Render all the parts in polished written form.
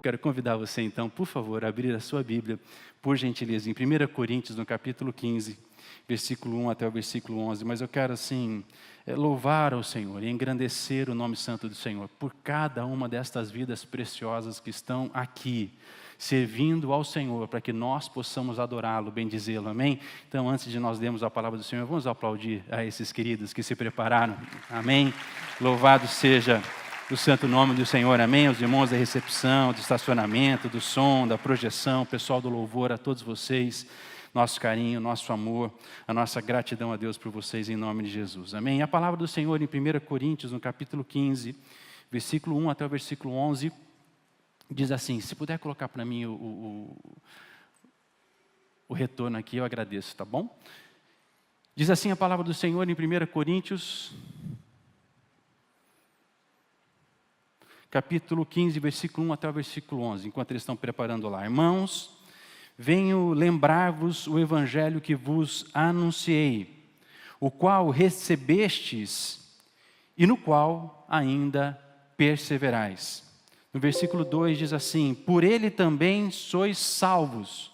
Quero convidar você então, por favor, a abrir a sua Bíblia, por gentileza, em 1 Coríntios, no capítulo 15, versículo 1 até o versículo 11. Mas eu quero, assim, louvar ao Senhor e engrandecer o nome santo do Senhor por cada uma destas vidas preciosas que estão aqui, servindo ao Senhor, para que nós possamos adorá-lo, bendizê-lo, amém? Então, antes de nós lermos a palavra do Senhor, vamos aplaudir a esses queridos que se prepararam, amém? Louvado seja o santo nome do Senhor, amém? Os irmãos da recepção, do estacionamento, do som, da projeção, pessoal do louvor, a todos vocês, nosso carinho, nosso amor, a nossa gratidão a Deus por vocês, em nome de Jesus, amém? A palavra do Senhor em 1 Coríntios, no capítulo 15, versículo 1 até o versículo 11, diz assim, se puder colocar para mim o retorno aqui, eu agradeço, tá bom? Diz assim a palavra do Senhor em 1 Coríntios, capítulo 15, versículo 1 até o versículo 11, enquanto eles estão preparando lá. Irmãos, venho lembrar-vos o evangelho que vos anunciei, o qual recebestes e no qual ainda perseverais. No versículo 2 diz assim, por ele também sois salvos,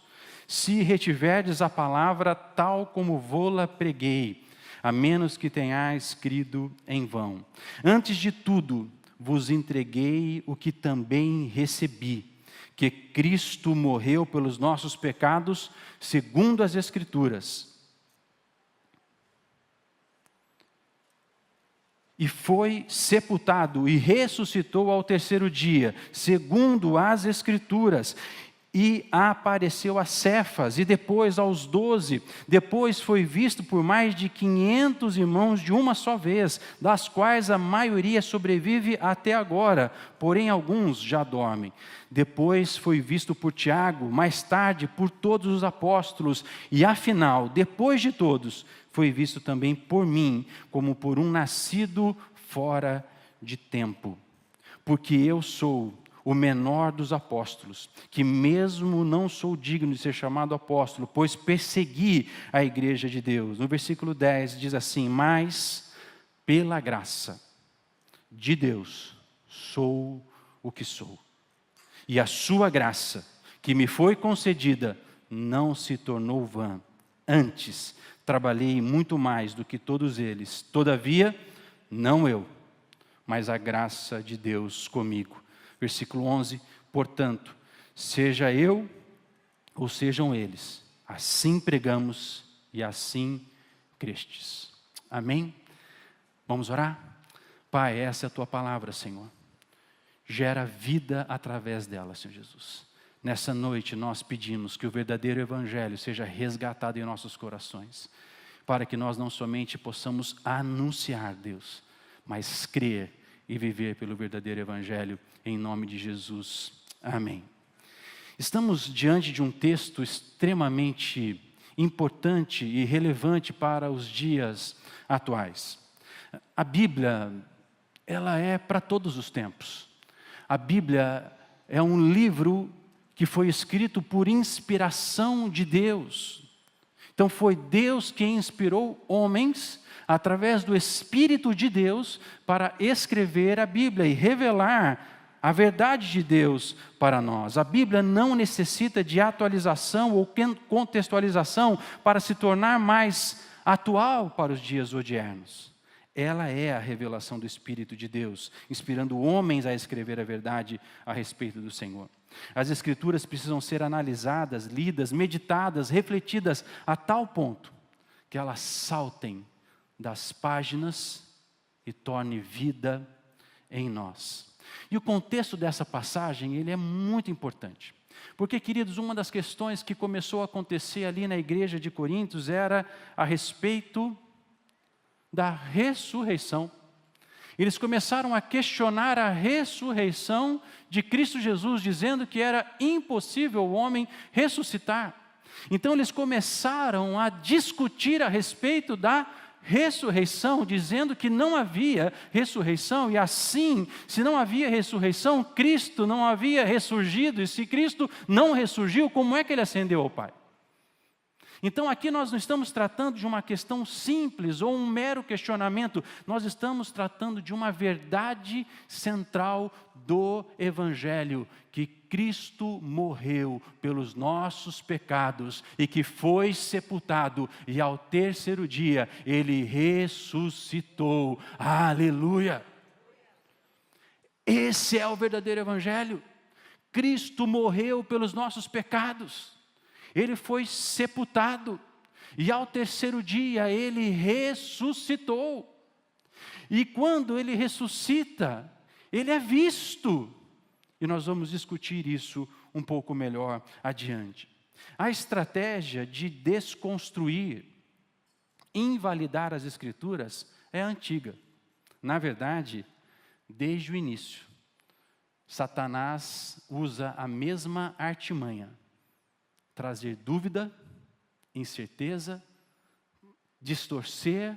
se retiverdes a palavra tal como vô-la preguei, a menos que tenhais crido em vão. Antes de tudo, vos entreguei o que também recebi, que Cristo morreu pelos nossos pecados, segundo as Escrituras, e foi sepultado e ressuscitou ao terceiro dia, segundo as Escrituras, e apareceu a Cefas, e depois aos 12, depois foi visto por mais de 500 irmãos de uma só vez, das quais a maioria sobrevive até agora, porém alguns já dormem. Depois foi visto por Tiago, mais tarde por todos os apóstolos, e afinal, depois de todos, foi visto também por mim, como por um nascido fora de tempo. Porque eu sou o menor dos apóstolos, que mesmo não sou digno de ser chamado apóstolo, pois persegui a igreja de Deus. No versículo 10 diz assim, mas pela graça de Deus sou o que sou. E a sua graça, que me foi concedida, não se tornou vã. Antes, trabalhei muito mais do que todos eles. Todavia, não eu, mas a graça de Deus comigo. Versículo 11, portanto, seja eu ou sejam eles, assim pregamos e assim crestes. Amém? Vamos orar? Pai, essa é a tua palavra, Senhor. Gera vida através dela, Senhor Jesus. Nessa noite nós pedimos que o verdadeiro evangelho seja resgatado em nossos corações, para que nós não somente possamos anunciar, Deus, mas crer e viver pelo verdadeiro evangelho, em nome de Jesus. Amém. Estamos diante de um texto extremamente importante e relevante para os dias atuais. A Bíblia, ela é para todos os tempos. A Bíblia é um livro que foi escrito por inspiração de Deus. Então foi Deus quem inspirou homens através do Espírito de Deus para escrever a Bíblia e revelar a verdade de Deus para nós. A Bíblia não necessita de atualização ou contextualização para se tornar mais atual para os dias odiernos. Ela é a revelação do Espírito de Deus, inspirando homens a escrever a verdade a respeito do Senhor. As Escrituras precisam ser analisadas, lidas, meditadas, refletidas a tal ponto que elas saltem das páginas e torne vida em nós. E o contexto dessa passagem, ele é muito importante. Porque, queridos, uma das questões que começou a acontecer ali na igreja de Coríntios era a respeito da ressurreição. Eles começaram a questionar a ressurreição de Cristo Jesus, dizendo que era impossível o homem ressuscitar. Então eles começaram a discutir a respeito da ressurreição, dizendo que não havia ressurreição, e assim, se não havia ressurreição, Cristo não havia ressurgido, e se Cristo não ressurgiu, como é que ele ascendeu ao Pai? Então aqui nós não estamos tratando de uma questão simples ou um mero questionamento, nós estamos tratando de uma verdade central do Evangelho, que Cristo morreu pelos nossos pecados e que foi sepultado e ao terceiro dia Ele ressuscitou. Aleluia! Esse é o verdadeiro Evangelho. Cristo morreu pelos nossos pecados. Ele foi sepultado e ao terceiro dia Ele ressuscitou. E quando Ele ressuscita, Ele é visto. E nós vamos discutir isso um pouco melhor adiante. A estratégia de desconstruir, invalidar as Escrituras é antiga. Na verdade, desde o início, Satanás usa a mesma artimanha. Trazer dúvida, incerteza, distorcer,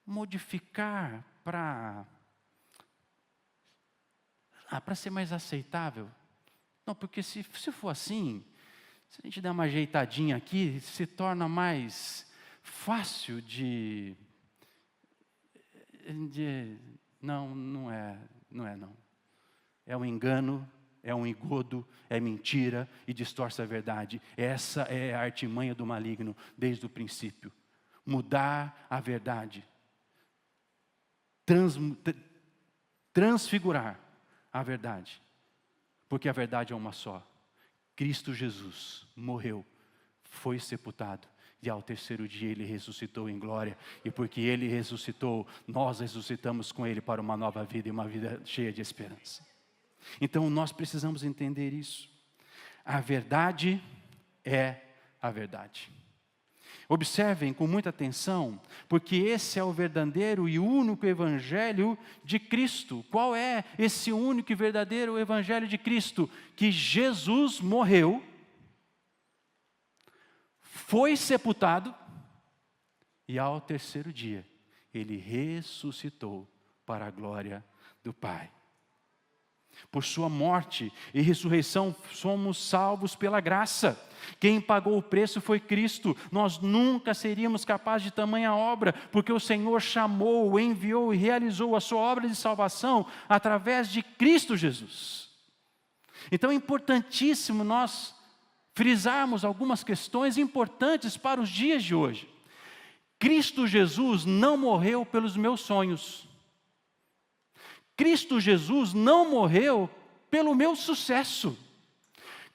modificar para ser mais aceitável. Não, porque se for assim, se a gente der uma ajeitadinha aqui, se torna mais fácil de não é. É um engano, é um engodo, é mentira e distorce a verdade. Essa é a artimanha do maligno desde o princípio. Mudar a verdade. Transfigurar a verdade. Porque a verdade é uma só. Cristo Jesus morreu, foi sepultado e ao terceiro dia Ele ressuscitou em glória. E porque Ele ressuscitou, nós ressuscitamos com Ele para uma nova vida e uma vida cheia de esperança. Então nós precisamos entender isso. A verdade é a verdade. Observem com muita atenção, porque esse é o verdadeiro e único Evangelho de Cristo. Qual é esse único e verdadeiro Evangelho de Cristo? Que Jesus morreu, foi sepultado e ao terceiro dia Ele ressuscitou para a glória do Pai. Por sua morte e ressurreição somos salvos pela graça. Quem pagou o preço foi Cristo. Nós nunca seríamos capazes de tamanha obra, porque o Senhor chamou, enviou e realizou a sua obra de salvação através de Cristo Jesus. Então é importantíssimo nós frisarmos algumas questões importantes para os dias de hoje. Cristo Jesus não morreu pelos meus sonhos. Cristo Jesus não morreu pelo meu sucesso.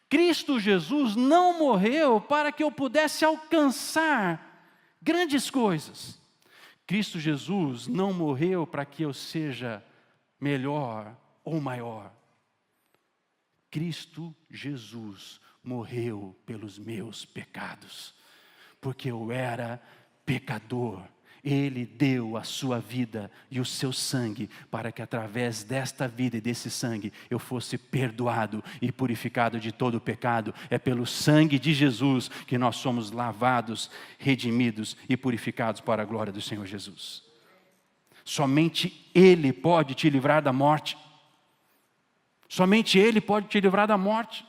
Cristo Jesus não morreu para que eu pudesse alcançar grandes coisas. Cristo Jesus não morreu para que eu seja melhor ou maior. Cristo Jesus morreu pelos meus pecados, porque eu era pecador. Ele deu a sua vida e o seu sangue para que através desta vida e desse sangue eu fosse perdoado e purificado de todo o pecado. É pelo sangue de Jesus que nós somos lavados, redimidos e purificados para a glória do Senhor Jesus. Somente Ele pode te livrar da morte. Somente Ele pode te livrar da morte.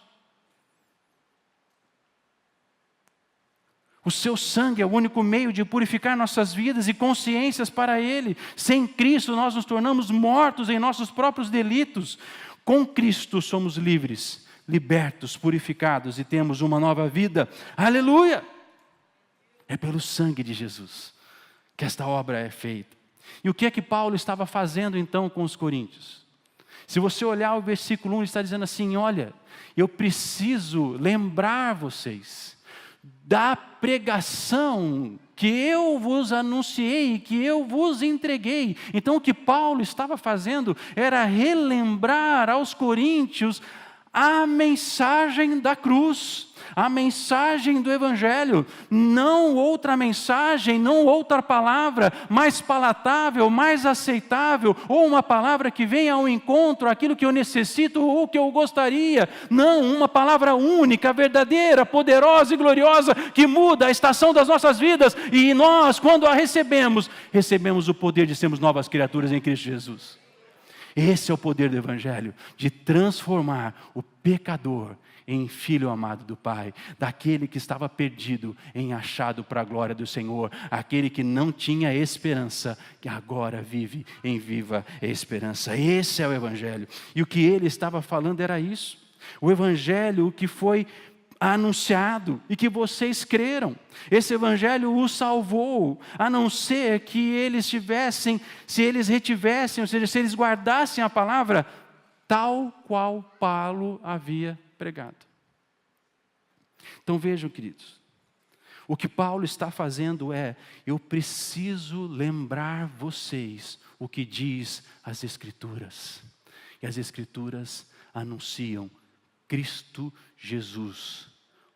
O seu sangue é o único meio de purificar nossas vidas e consciências para Ele. Sem Cristo nós nos tornamos mortos em nossos próprios delitos. Com Cristo somos livres, libertos, purificados e temos uma nova vida. Aleluia! É pelo sangue de Jesus que esta obra é feita. E o que é que Paulo estava fazendo então com os coríntios? Se você olhar o versículo 1, ele está dizendo assim: olha, eu preciso lembrar vocês da pregação que eu vos anunciei, que eu vos entreguei. Então o que Paulo estava fazendo era relembrar aos coríntios a mensagem da cruz, a mensagem do Evangelho, não outra mensagem, não outra palavra mais palatável, mais aceitável, ou uma palavra que venha ao encontro àquilo que eu necessito ou que eu gostaria. Não, uma palavra única, verdadeira, poderosa e gloriosa, que muda a estação das nossas vidas, e nós, quando a recebemos o poder de sermos novas criaturas em Cristo Jesus. Esse é o poder do Evangelho, de transformar o pecador em filho amado do Pai, daquele que estava perdido em achado para a glória do Senhor, aquele que não tinha esperança, que agora vive em viva esperança. Esse é o Evangelho. E o que ele estava falando era isso. O Evangelho que foi anunciado e que vocês creram. Esse Evangelho os salvou, a não ser que eles tivessem, se eles retivessem, ou seja, se eles guardassem a palavra tal qual Paulo havia pregado. Então vejam, queridos, o que Paulo está fazendo é: eu preciso lembrar vocês o que diz as Escrituras. E as Escrituras anunciam Cristo Jesus,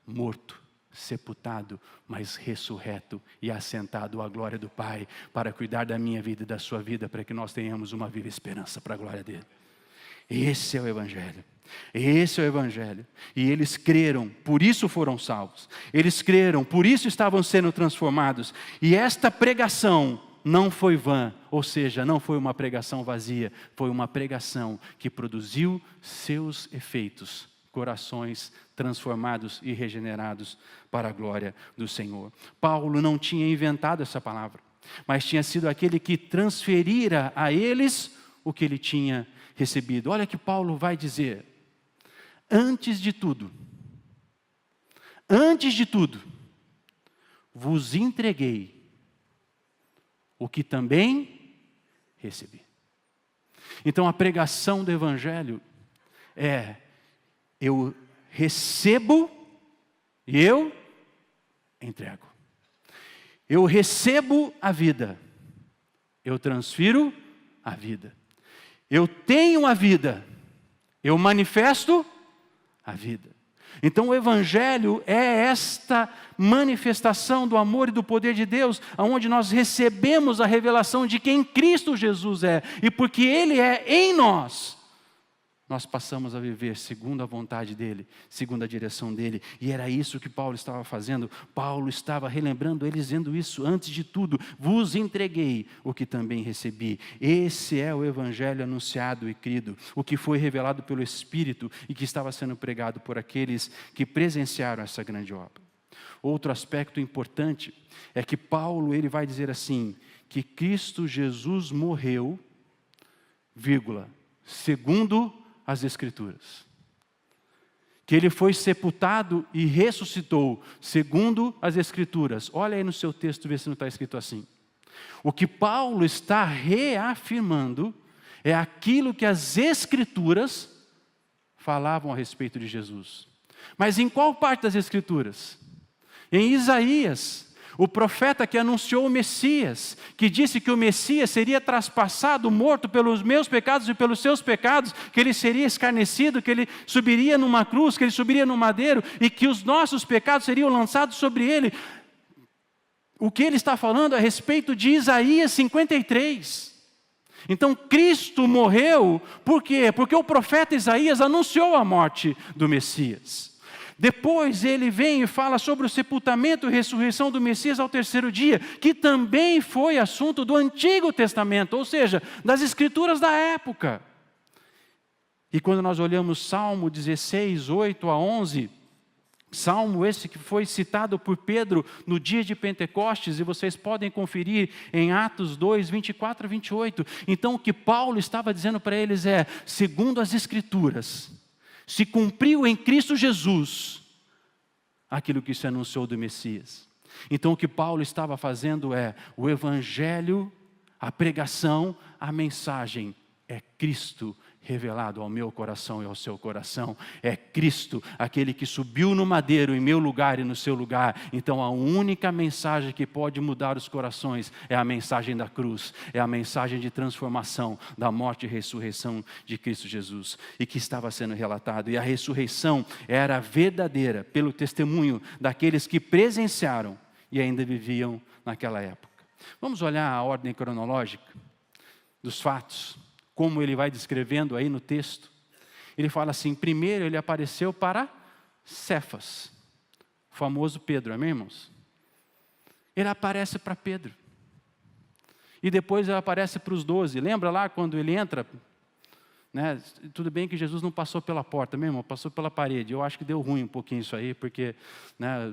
morto, sepultado, mas ressurreto e assentado à glória do Pai, para cuidar da minha vida e da sua vida, para que nós tenhamos uma viva esperança para a glória dele. Esse é o Evangelho. Esse é o Evangelho. E eles creram, por isso foram salvos. Eles creram, por isso estavam sendo transformados. E esta pregação não foi vã, ou seja, não foi uma pregação vazia, foi uma pregação que produziu seus efeitos. Corações transformados e regenerados para a glória do Senhor. Paulo não tinha inventado essa palavra, mas tinha sido aquele que transferira a eles o que ele tinha recebido. Olha que Paulo vai dizer: antes de tudo, vos entreguei o que também recebi. Então a pregação do Evangelho é: eu recebo e eu entrego. Eu recebo a vida, eu transfiro a vida. Eu tenho a vida, eu manifesto a vida. Então o Evangelho é esta manifestação do amor e do poder de Deus, onde nós recebemos a revelação de quem Cristo Jesus é, e porque Ele é em nós, nós passamos a viver segundo a vontade dEle, segundo a direção dEle. E era isso que Paulo estava fazendo. Paulo estava relembrando eles, dizendo isso: antes de tudo, vos entreguei o que também recebi. Esse é o Evangelho anunciado e crido, o que foi revelado pelo Espírito e que estava sendo pregado por aqueles que presenciaram essa grande obra. Outro aspecto importante é que Paulo ele vai dizer assim, que Cristo Jesus morreu, segundo as Escrituras. Que ele foi sepultado e ressuscitou, segundo as Escrituras. Olha aí no seu texto, vê se não está escrito assim. O que Paulo está reafirmando é aquilo que as Escrituras falavam a respeito de Jesus. Mas em qual parte das Escrituras? Em Isaías, o profeta que anunciou o Messias, que disse que o Messias seria traspassado, morto pelos meus pecados e pelos seus pecados, que ele seria escarnecido, que ele subiria numa cruz, que ele subiria no madeiro e que os nossos pecados seriam lançados sobre ele. O que ele está falando a respeito de Isaías 53. Então Cristo morreu, por quê? Porque o profeta Isaías anunciou a morte do Messias. Depois ele vem e fala sobre o sepultamento e ressurreição do Messias ao terceiro dia, que também foi assunto do Antigo Testamento, ou seja, das Escrituras da época. E quando nós olhamos Salmo 16, 8 a 11, Salmo esse que foi citado por Pedro no dia de Pentecostes, e vocês podem conferir em Atos 2, 24 a 28. Então o que Paulo estava dizendo para eles é: segundo as Escrituras, se cumpriu em Cristo Jesus aquilo que se anunciou do Messias. Então o que Paulo estava fazendo é: o Evangelho, a pregação, a mensagem é Cristo revelado ao meu coração e ao seu coração. É Cristo, aquele que subiu no madeiro em meu lugar e no seu lugar. Então a única mensagem que pode mudar os corações é a mensagem da cruz, é a mensagem de transformação, da morte e ressurreição de Cristo Jesus, e que estava sendo relatado. E a ressurreição era verdadeira pelo testemunho daqueles que presenciaram e ainda viviam naquela época. Vamos olhar a ordem cronológica dos fatos, como ele vai descrevendo aí no texto. Ele fala assim: primeiro ele apareceu para Cefas, o famoso Pedro, amém, irmãos? Ele aparece para Pedro. E depois ele aparece para os 12. Lembra lá quando ele entra, né? Tudo bem que Jesus não passou pela porta, meu irmão, passou pela parede. Eu acho que deu ruim um pouquinho isso aí, porque, né,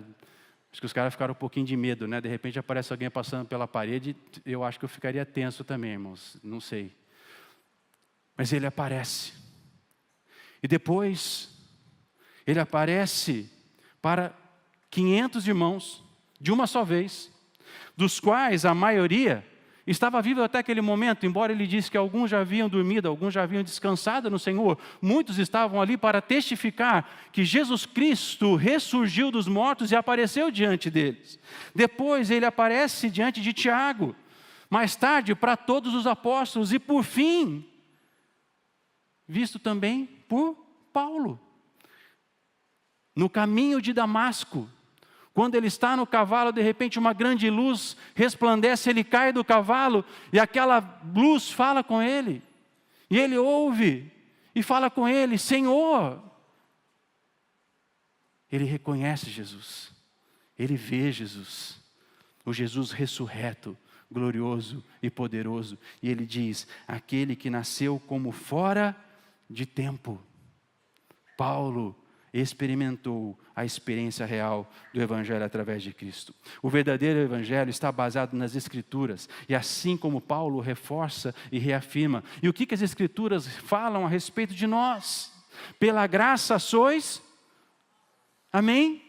acho que os caras ficaram um pouquinho de medo, né? De repente aparece alguém passando pela parede, eu acho que eu ficaria tenso também, irmãos, não sei. Mas ele aparece. E depois, ele aparece para 500 irmãos, de uma só vez, dos quais a maioria estava vivo até aquele momento, embora ele disse que alguns já haviam dormido, alguns já haviam descansado no Senhor, muitos estavam ali para testificar que Jesus Cristo ressurgiu dos mortos e apareceu diante deles. Depois ele aparece diante de Tiago, mais tarde para todos os apóstolos e por fim, visto também por Paulo. No caminho de Damasco, quando ele está no cavalo, de repente uma grande luz resplandece, ele cai do cavalo e aquela luz fala com ele. E ele ouve e fala com ele, Senhor. Ele reconhece Jesus, ele vê Jesus, o Jesus ressurreto, glorioso e poderoso. E ele diz, aquele que nasceu como fora de tempo. Paulo experimentou a experiência real do Evangelho através de Cristo. O verdadeiro Evangelho está baseado nas Escrituras, e assim como Paulo reforça e reafirma. E o que as Escrituras falam a respeito de nós? Pela graça sois, amém?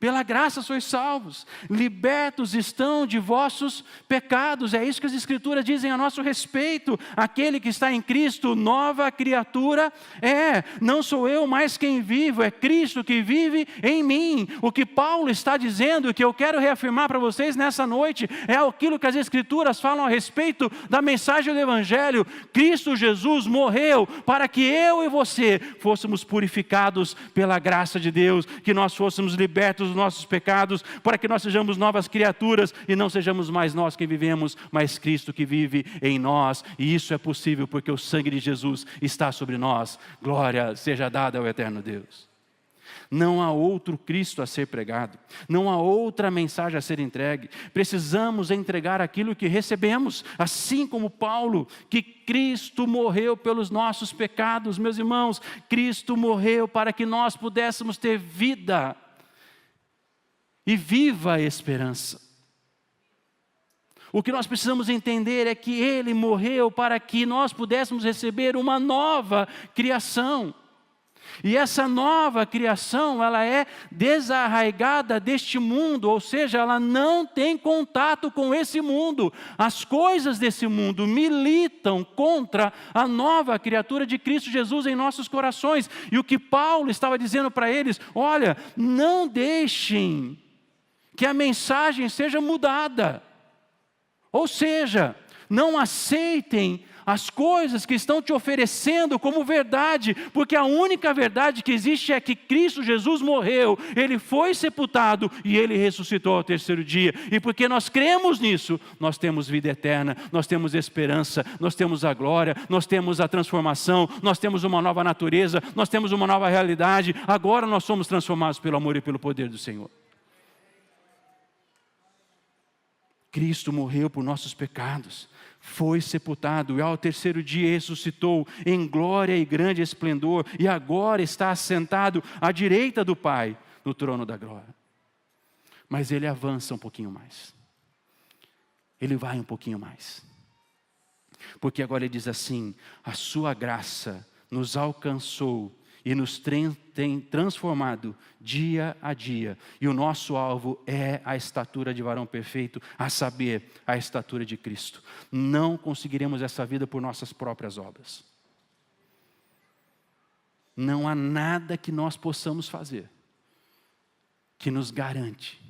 Pela graça sois salvos, libertos estão de vossos pecados. É isso que as Escrituras dizem a nosso respeito. Aquele que está em Cristo, nova criatura é. Não sou eu mais quem vivo, é Cristo que vive em mim. O que Paulo está dizendo, que eu quero reafirmar para vocês nessa noite, é aquilo que as Escrituras falam a respeito da mensagem do Evangelho. Cristo Jesus morreu para que eu e você fôssemos purificados pela graça de Deus, que nós fôssemos libertos dos nossos pecados, para que nós sejamos novas criaturas e não sejamos mais nós que vivemos, mas Cristo que vive em nós. E isso é possível porque o sangue de Jesus está sobre nós. Glória seja dada ao eterno Deus. Não há outro Cristo a ser pregado, não há outra mensagem a ser entregue. Precisamos entregar aquilo que recebemos, assim como Paulo, que Cristo morreu pelos nossos pecados. Meus irmãos, Cristo morreu para que nós pudéssemos ter vida e viva a esperança. O que nós precisamos entender é que Ele morreu para que nós pudéssemos receber uma nova criação. E essa nova criação, ela é desarraigada deste mundo, ou seja, ela não tem contato com esse mundo. As coisas desse mundo militam contra a nova criatura de Cristo Jesus em nossos corações. E o que Paulo estava dizendo para eles, olha, não deixem que a mensagem seja mudada. Ou seja, não aceitem as coisas que estão te oferecendo como verdade, porque a única verdade que existe é que Cristo Jesus morreu, Ele foi sepultado e Ele ressuscitou ao terceiro dia. E porque nós cremos nisso, nós temos vida eterna, nós temos esperança, nós temos a glória, nós temos a transformação, nós temos uma nova natureza, nós temos uma nova realidade. Agora nós somos transformados pelo amor e pelo poder do Senhor. Cristo morreu por nossos pecados, foi sepultado e ao terceiro dia ressuscitou em glória e grande esplendor e agora está assentado à direita do Pai no trono da glória. Mas ele avança um pouquinho mais, ele vai um pouquinho mais, porque agora ele diz assim, a sua graça nos alcançou e nos tem transformado dia a dia. E o nosso alvo é a estatura de varão perfeito, a saber, a estatura de Cristo. Não conseguiremos essa vida por nossas próprias obras. Não há nada que nós possamos fazer que nos garante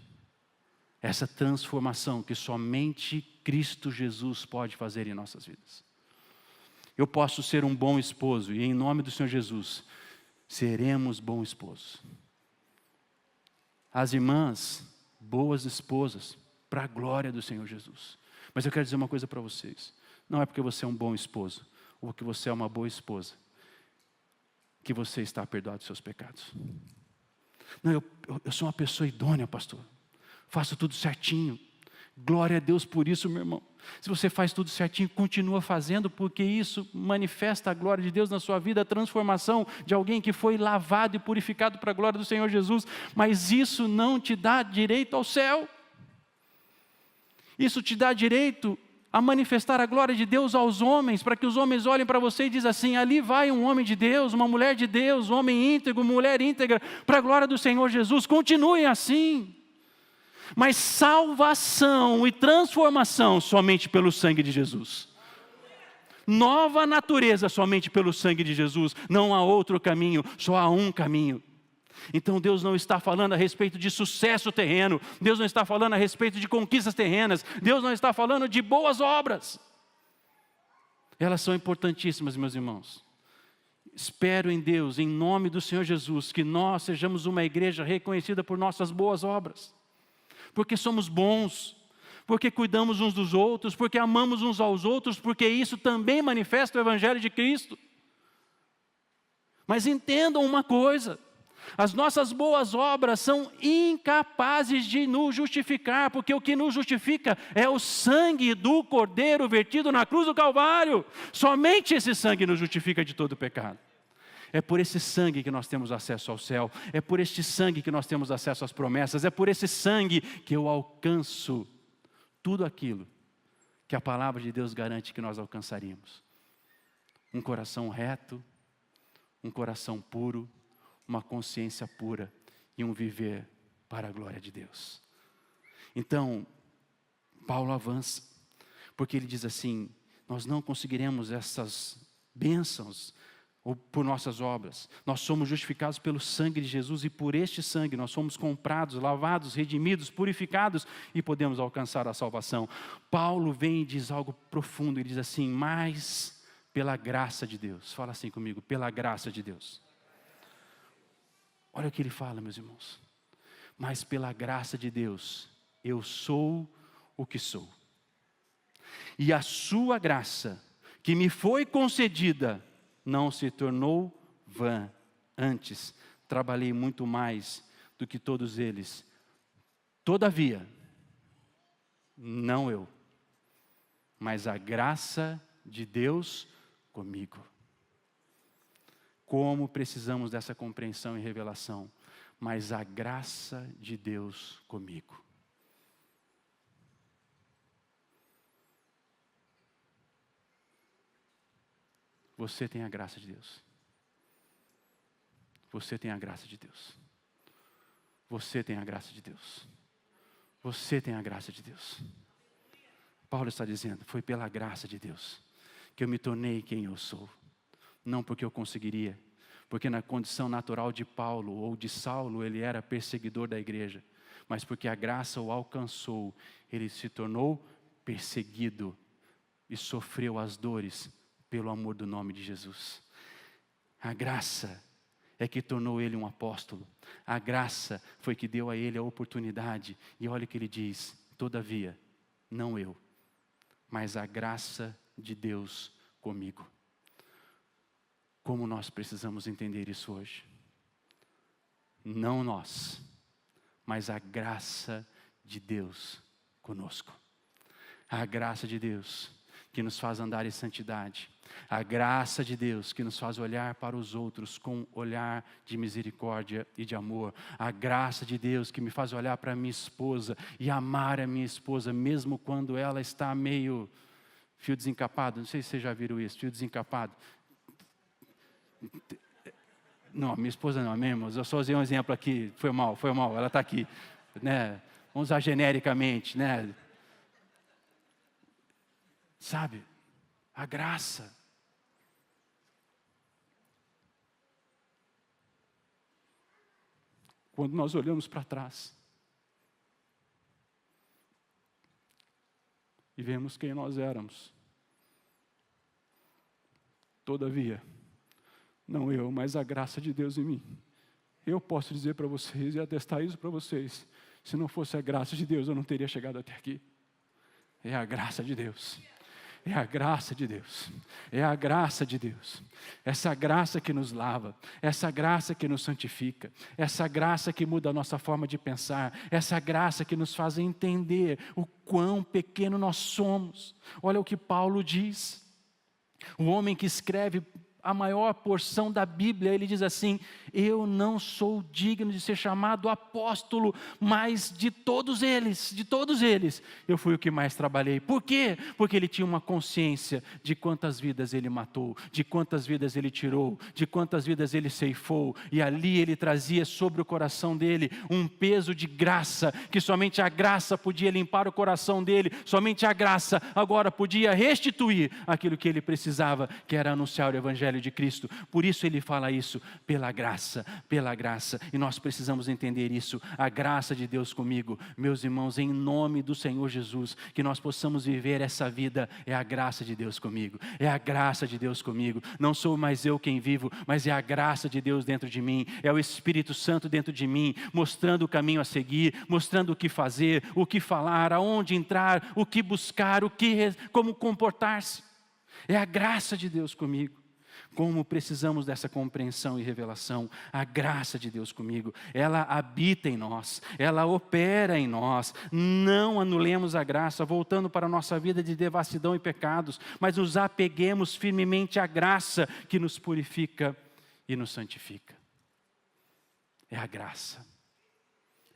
essa transformação que somente Cristo Jesus pode fazer em nossas vidas. Eu posso ser um bom esposo e em nome do Senhor Jesus seremos bons esposos. As irmãs, boas esposas, para a glória do Senhor Jesus. Mas eu quero dizer uma coisa para vocês. Não é porque você é um bom esposo, ou porque você é uma boa esposa, que você está perdoado dos seus pecados. Não, eu sou uma pessoa idônea, pastor. Faço tudo certinho. Glória a Deus por isso, meu irmão. Se você faz tudo certinho, continua fazendo, porque isso manifesta a glória de Deus na sua vida, a transformação de alguém que foi lavado e purificado para a glória do Senhor Jesus. Mas isso não te dá direito ao céu. Isso te dá direito a manifestar a glória de Deus aos homens, para que os homens olhem para você e dizem assim: ali vai um homem de Deus, uma mulher de Deus, um homem íntegro, mulher íntegra, para a glória do Senhor Jesus. Continuem assim. Mas salvação e transformação somente pelo sangue de Jesus. Nova natureza somente pelo sangue de Jesus. Não há outro caminho, só há um caminho. Então Deus não está falando a respeito de sucesso terreno. Deus não está falando a respeito de conquistas terrenas. Deus não está falando de boas obras. Elas são importantíssimas, meus irmãos. Espero em Deus, em nome do Senhor Jesus, que nós sejamos uma igreja reconhecida por nossas boas obras. Porque somos bons, porque cuidamos uns dos outros, porque amamos uns aos outros, porque isso também manifesta o Evangelho de Cristo. Mas entendam uma coisa: as nossas boas obras são incapazes de nos justificar, porque o que nos justifica é o sangue do Cordeiro vertido na cruz do Calvário. Somente esse sangue nos justifica de todo pecado. É por esse sangue que nós temos acesso ao céu, é por este sangue que nós temos acesso às promessas, é por esse sangue que eu alcanço tudo aquilo que a palavra de Deus garante que nós alcançaríamos. Um coração reto, um coração puro, uma consciência pura e um viver para a glória de Deus. Então, Paulo avança, porque ele diz assim: nós não conseguiremos essas bênçãos ou por nossas obras. Nós somos justificados pelo sangue de Jesus, e por este sangue nós somos comprados, lavados, redimidos, purificados, e podemos alcançar a salvação. Paulo vem e diz algo profundo, ele diz assim: mas pela graça de Deus. Fala assim comigo: pela graça de Deus. Olha o que ele fala, meus irmãos: mas pela graça de Deus eu sou o que sou, e a sua graça que me foi concedida não se tornou vã. Antes, trabalhei muito mais do que todos eles. Todavia, não eu, mas a graça de Deus comigo. Como precisamos dessa compreensão e revelação. Mas a graça de Deus comigo. Você tem a graça de Deus. Você tem a graça de Deus. Você tem a graça de Deus. Você tem a graça de Deus. Paulo está dizendo: foi pela graça de Deus que eu me tornei quem eu sou. Não porque eu conseguiria, porque na condição natural de Paulo ou de Saulo ele era perseguidor da igreja, mas porque a graça o alcançou, ele se tornou perseguido e sofreu as dores pelo amor do nome de Jesus. A graça é que tornou ele um apóstolo. A graça foi que deu a ele a oportunidade. E olha o que ele diz: todavia, não eu, mas a graça de Deus comigo. Como nós precisamos entender isso hoje? Não nós, mas a graça de Deus conosco. A graça de Deus que nos faz andar em santidade. A graça de Deus que nos faz olhar para os outros com olhar de misericórdia e de amor. A graça de Deus que me faz olhar para a minha esposa e amar a minha esposa, mesmo quando ela está meio fio desencapado. Não sei se vocês já viram isso, fio desencapado. Não, minha esposa não, mesmo. Eu só usei um exemplo aqui, foi mal, ela está aqui. Né? Vamos usar genericamente, né? Sabe, a graça. Quando nós olhamos para trás e vemos quem nós éramos, todavia, não eu, mas a graça de Deus em mim. Eu posso dizer para vocês e atestar isso para vocês: se não fosse a graça de Deus, eu não teria chegado até aqui. É a graça de Deus. É a graça de Deus, é a graça de Deus, essa graça que nos lava, essa graça que nos santifica, essa graça que muda a nossa forma de pensar, essa graça que nos faz entender o quão pequeno nós somos. Olha o que Paulo diz. O homem que escreve a maior porção da Bíblia, ele diz assim: eu não sou digno de ser chamado apóstolo, mas de todos eles, eu fui o que mais trabalhei. Por quê? Porque ele tinha uma consciência de quantas vidas ele matou, de quantas vidas ele tirou, de quantas vidas ele ceifou, e ali ele trazia sobre o coração dele um peso de graça, que somente a graça podia limpar o coração dele, somente a graça agora podia restituir aquilo que ele precisava, que era anunciar o Evangelho de Cristo. Por isso ele fala isso, pela graça, e nós precisamos entender isso, a graça de Deus comigo. Meus irmãos, em nome do Senhor Jesus, que nós possamos viver essa vida, é a graça de Deus comigo, é a graça de Deus comigo. Não sou mais eu quem vivo, mas é a graça de Deus dentro de mim, é o Espírito Santo dentro de mim, mostrando o caminho a seguir, mostrando o que fazer, o que falar, aonde entrar, o que buscar, como comportar-se. É a graça de Deus comigo. Como precisamos dessa compreensão e revelação. A graça de Deus comigo, ela habita em nós, ela opera em nós. Não anulemos a graça, voltando para a nossa vida de devassidão e pecados, mas nos apeguemos firmemente à graça que nos purifica e nos santifica. É a graça,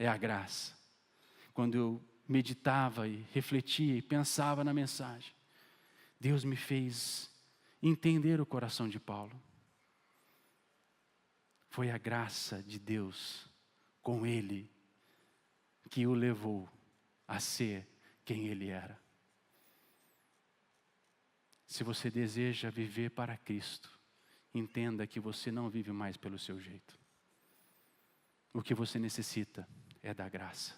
é a graça. Quando eu meditava e refletia e pensava na mensagem, Deus me fez entender o coração de Paulo. Foi a graça de Deus com ele que o levou a ser quem ele era. Se você deseja viver para Cristo, entenda que você não vive mais pelo seu jeito. O que você necessita é da graça.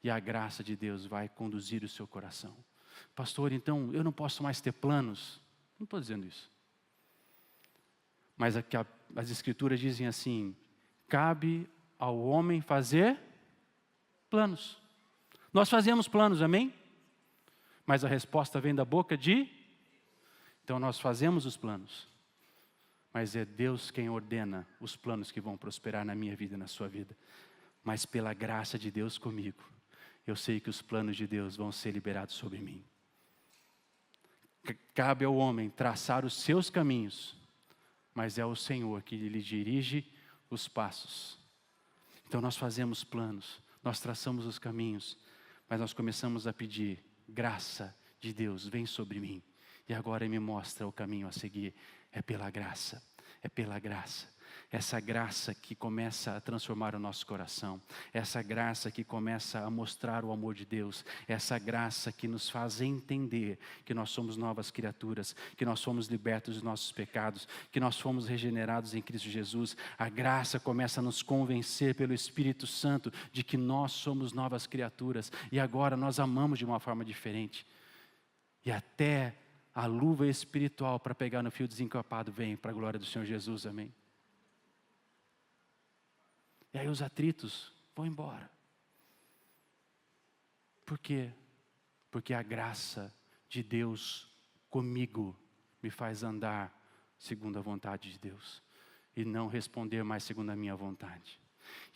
E a graça de Deus vai conduzir o seu coração. Pastor, então eu não posso mais ter planos? Não estou dizendo isso. Mas as Escrituras dizem assim: cabe ao homem fazer planos. Nós fazemos planos, amém? Mas a resposta vem da boca de... Então nós fazemos os planos. Mas é Deus quem ordena os planos que vão prosperar na minha vida e na sua vida. Mas pela graça de Deus comigo, eu sei que os planos de Deus vão ser liberados sobre mim. Cabe ao homem traçar os seus caminhos, mas é o Senhor que lhe dirige os passos. Então nós fazemos planos, nós traçamos os caminhos, mas nós começamos a pedir: graça de Deus, vem sobre mim. E agora me mostra o caminho a seguir. É pela graça, é pela graça. Essa graça que começa a transformar o nosso coração, essa graça que começa a mostrar o amor de Deus, essa graça que nos faz entender que nós somos novas criaturas, que nós fomos libertos dos nossos pecados, que nós fomos regenerados em Cristo Jesus. A graça começa a nos convencer pelo Espírito Santo de que nós somos novas criaturas e agora nós amamos de uma forma diferente. E até a luva espiritual para pegar no fio desencapado vem para a glória do Senhor Jesus, amém? E aí os atritos vão embora. Por quê? Porque a graça de Deus comigo me faz andar segundo a vontade de Deus. E não responder mais segundo a minha vontade.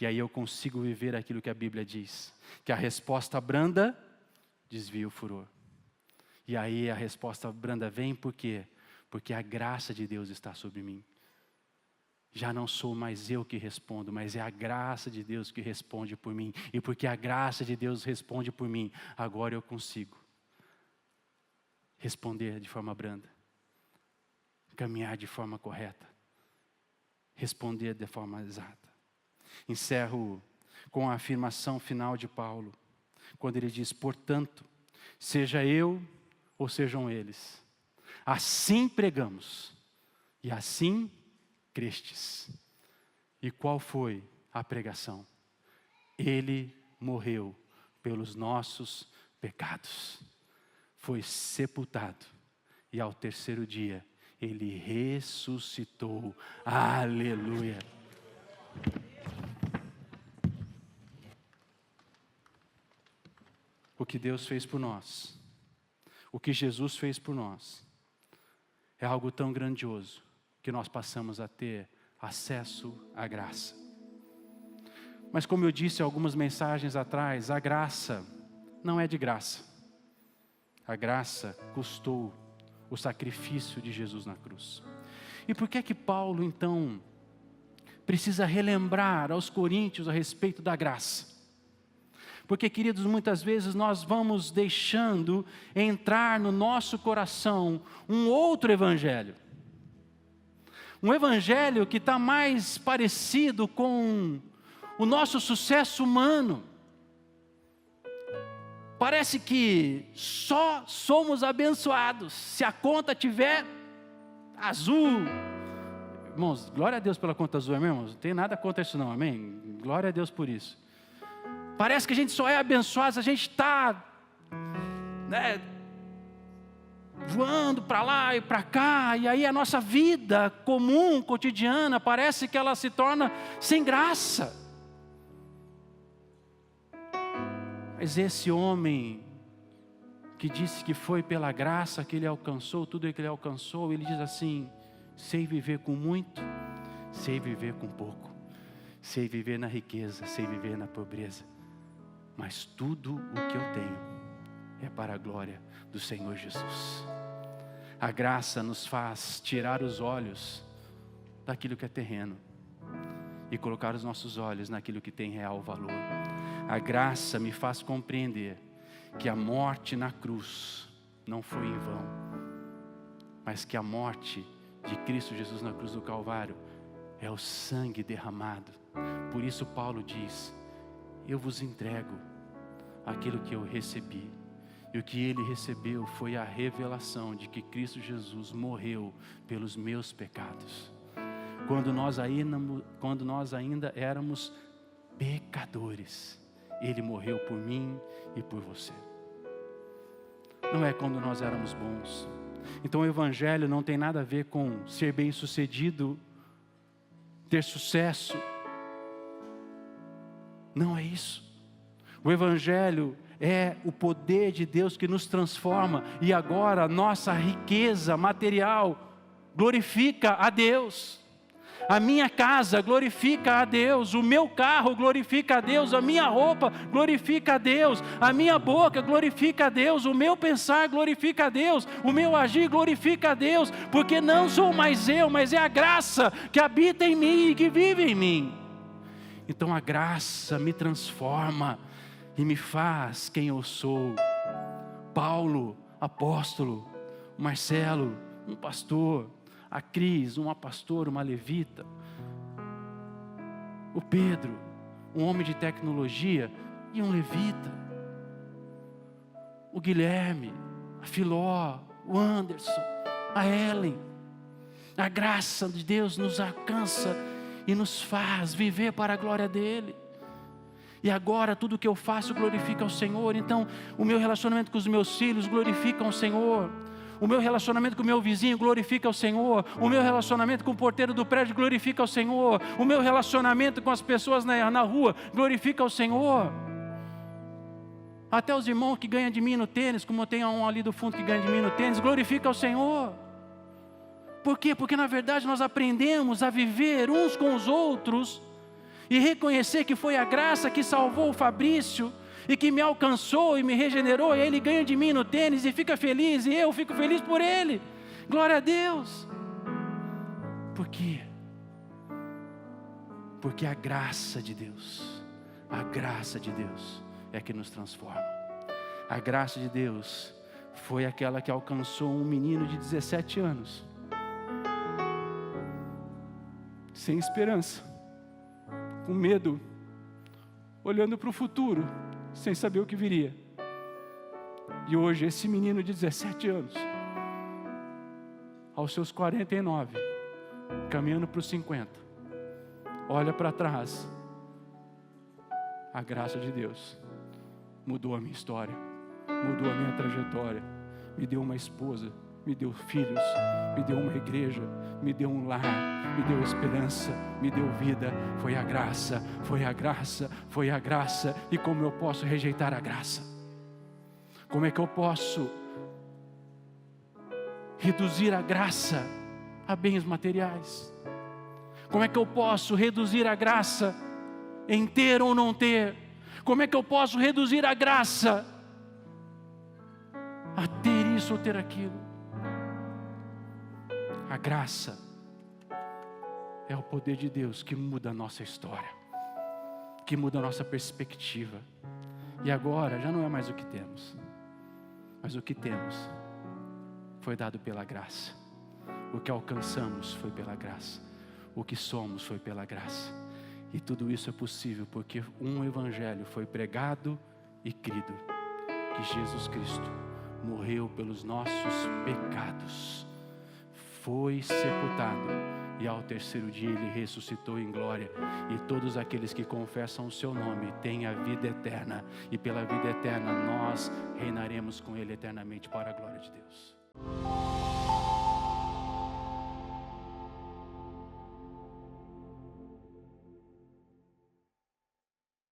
E aí eu consigo viver aquilo que a Bíblia diz. Que a resposta branda desvia o furor. E aí a resposta branda vem por quê? Porque a graça de Deus está sobre mim. Já não sou mais eu que respondo, mas é a graça de Deus que responde por mim. E porque a graça de Deus responde por mim, agora eu consigo responder de forma branda, caminhar de forma correta, responder de forma exata. Encerro com a afirmação final de Paulo, quando ele diz: portanto, seja eu ou sejam eles, assim pregamos e assim crestes. E qual foi a pregação? Ele morreu pelos nossos pecados, foi sepultado e ao terceiro dia ele ressuscitou. Aleluia! O que Deus fez por nós, o que Jesus fez por nós, é algo tão grandioso que nós passamos a ter acesso à graça. Mas como eu disse algumas mensagens atrás, a graça não é de graça. A graça custou o sacrifício de Jesus na cruz. E por que é que Paulo, então, precisa relembrar aos coríntios a respeito da graça? Porque, queridos, muitas vezes nós vamos deixando entrar no nosso coração um outro evangelho. Um evangelho que está mais parecido com o nosso sucesso humano. Parece que só somos abençoados se a conta tiver azul. Irmãos, glória a Deus pela conta azul, amém, irmãos? Não tem nada contra isso não, amém? Glória a Deus por isso. Parece que a gente só é abençoado se a gente está voando para lá e para cá, e aí a nossa vida comum, cotidiana, parece que ela se torna sem graça. Mas esse homem que disse que foi pela graça que ele alcançou, tudo o que ele alcançou, ele diz assim: sei viver com muito, sei viver com pouco, sei viver na riqueza, sei viver na pobreza, mas tudo o que eu tenho é para a glória do Senhor Jesus. A graça nos faz tirar os olhos daquilo que é terreno e colocar os nossos olhos naquilo que tem real valor. A graça me faz compreender que a morte na cruz não foi em vão, mas que a morte de Cristo Jesus na cruz do Calvário é o sangue derramado. Por isso Paulo diz: eu vos entrego aquilo que eu recebi. E o que ele recebeu foi a revelação de que Cristo Jesus morreu pelos meus pecados. Quando nós ainda éramos pecadores, Ele morreu por mim e por você. Não é quando nós éramos bons. Então o Evangelho não tem nada a ver com ser bem-sucedido, ter sucesso. Não é isso. O Evangelho é o poder de Deus que nos transforma, e agora a nossa riqueza material glorifica a Deus. A minha casa glorifica a Deus, o meu carro glorifica a Deus, a minha roupa glorifica a Deus, a minha boca glorifica a Deus, o meu pensar glorifica a Deus, o meu agir glorifica a Deus, porque não sou mais eu, mas é a graça que habita em mim e que vive em mim. Então a graça me transforma e me faz quem eu sou. Paulo, apóstolo; Marcelo, um pastor; a Cris, uma pastora, uma levita; o Pedro, um homem de tecnologia e um levita; o Guilherme, a Filó, o Anderson, a Ellen. A graça de Deus nos alcança e nos faz viver para a glória dEle. E agora tudo que eu faço glorifica ao Senhor. Então o meu relacionamento com os meus filhos glorifica ao Senhor. O meu relacionamento com o meu vizinho glorifica ao Senhor. O meu relacionamento com o porteiro do prédio glorifica ao Senhor. O meu relacionamento com as pessoas na rua glorifica ao Senhor. Até os irmãos que ganham de mim no tênis, como tem um ali do fundo que ganha de mim no tênis, glorifica ao Senhor. Por quê? Porque na verdade nós aprendemos a viver uns com os outros e reconhecer que foi a graça que salvou o Fabrício e que me alcançou e me regenerou, e ele ganha de mim no tênis e fica feliz, e eu fico feliz por ele. Glória a Deus. Por quê? Porque a graça de Deus é que nos transforma. A graça de Deus foi aquela que alcançou um menino de 17 anos, sem esperança, com medo, olhando para o futuro, sem saber o que viria. E hoje esse menino de 17 anos, aos seus 49, caminhando para os 50, olha para trás. A graça de Deus mudou a minha história, mudou a minha trajetória, me deu uma esposa, me deu filhos, me deu uma igreja, me deu um lar, me deu esperança, me deu vida. Foi a graça, foi a graça, foi a graça. E como eu posso rejeitar a graça? Como é que eu posso reduzir a graça a bens materiais? Como é que eu posso reduzir a graça em ter ou não ter? Como é que eu posso reduzir a graça a ter isso ou ter aquilo. A graça é o poder de Deus que muda a nossa história, que muda a nossa perspectiva. E agora já não é mais o que temos, mas o que temos foi dado pela graça. O que alcançamos foi pela graça. O que somos foi pela graça. E tudo isso é possível porque um evangelho foi pregado e crido, que Jesus Cristo morreu pelos nossos pecados, foi sepultado e ao terceiro dia Ele ressuscitou em glória. E todos aqueles que confessam o seu nome têm a vida eterna, e pela vida eterna nós reinaremos com Ele eternamente para a glória de Deus.